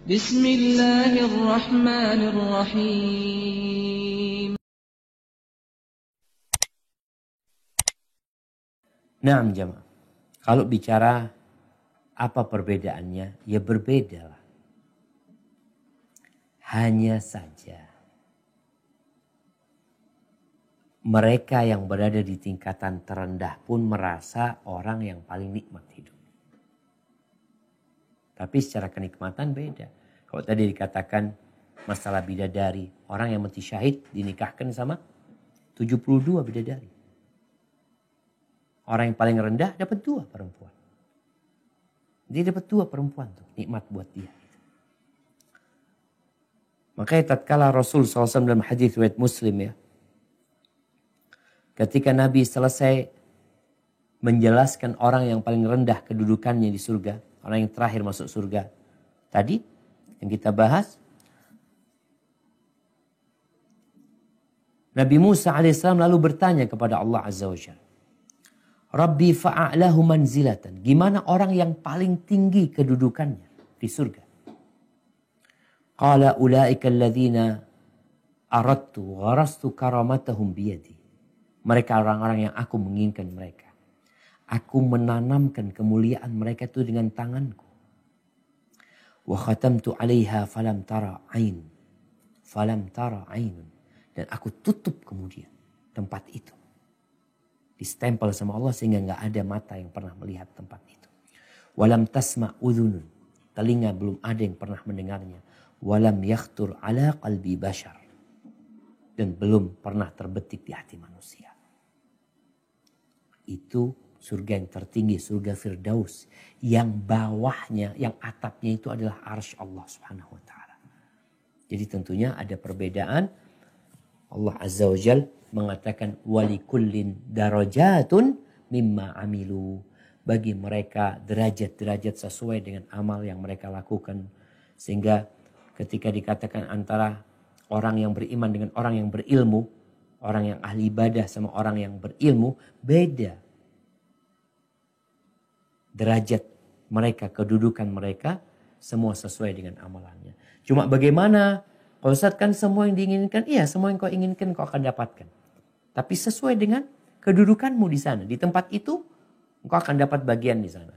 Bismillahirrahmanirrahim. Nah, jemaah. Kalau bicara apa perbedaannya, ya berbeda lah. Hanya saja mereka yang berada di tingkatan terendah pun merasa orang yang paling nikmat hidup. Tapi secara kenikmatan beda. Kalau tadi dikatakan masalah bidadari, orang yang mati syahid dinikahkan sama 72 bidadari. Orang yang paling rendah dapat 2 perempuan. Dia dapat 2 perempuan tuh, nikmat buat dia. Makanya tatkala Rasul SAW dalam hadis riwayat Muslim ya, ketika Nabi selesai menjelaskan orang yang paling rendah kedudukannya di surga, orang yang terakhir masuk surga tadi yang kita bahas, Nabi Musa alaihissalam lalu bertanya kepada Allah Azza wa Jalla, Rabbi fa'a'lahu manzilatan. Gimana orang yang paling tinggi kedudukannya di surga? Qala ulaika alladhina aradtu gharastu karamatahum biyadi. Mereka orang-orang yang aku menginginkan mereka. Aku menanamkan kemuliaan mereka itu dengan tanganku. Wa khatamtu 'alaiha falam tara 'ain. Falam tara 'ainun. Dan aku tutup kemudian tempat itu. Distempel sama Allah sehingga enggak ada mata yang pernah melihat tempat itu. Walam tasma' udhunun. Telinga belum ada yang pernah mendengarnya. Walam yakhtur 'ala qalbi bashar. Dan belum pernah terbetik di hati manusia. Itu surga yang tertinggi, surga Firdaus. Yang bawahnya, yang atapnya itu adalah arsy Allah Subhanahu wa ta'ala. Jadi tentunya ada perbedaan. Allah Azza wa Jal mengatakan walikullin darajatun mimma amilu. Bagi mereka derajat-derajat sesuai dengan amal yang mereka lakukan. Sehingga ketika dikatakan antara orang yang beriman dengan orang yang berilmu, orang yang ahli ibadah sama orang yang berilmu, beda derajat mereka, kedudukan mereka, semua sesuai dengan amalannya. Cuma bagaimana, kalau Ustaz kan semua yang diinginkan, iya semua yang kau inginkan kau akan dapatkan. Tapi sesuai dengan kedudukanmu di sana. Di tempat itu, kau akan dapat bagian di sana.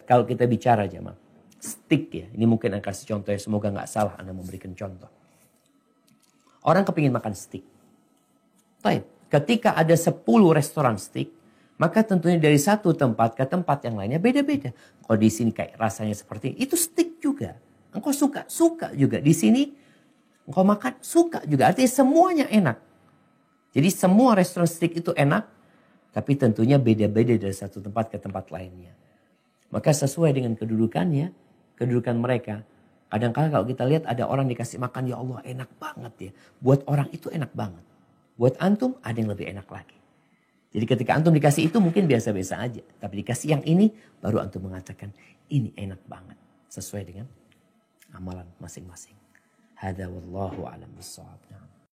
Kalau kita bicara jemaah, stick ya, ini mungkin akan kasih contoh ya, semoga gak salah Anda memberikan contoh. Orang kepingin makan steak. Baik, ketika ada 10 restoran steak, maka tentunya dari satu tempat ke tempat yang lainnya beda-beda. Kalau di sini kayak rasanya seperti itu steak juga. Engkau suka juga. Di sini engkau makan suka juga. Artinya semuanya enak. Jadi semua restoran steak itu enak, tapi tentunya beda-beda dari satu tempat ke tempat lainnya. Maka sesuai dengan kedudukannya, kedudukan mereka. Kadang-kadang kalau kita lihat ada orang dikasih makan, ya Allah enak banget ya. Buat orang itu enak banget. Buat antum ada yang lebih enak lagi. Jadi ketika antum dikasih itu mungkin biasa-biasa aja. Tapi dikasih yang ini baru antum mengatakan ini enak banget. Sesuai dengan amalan masing-masing. Hada wallahu a'lam bissawab.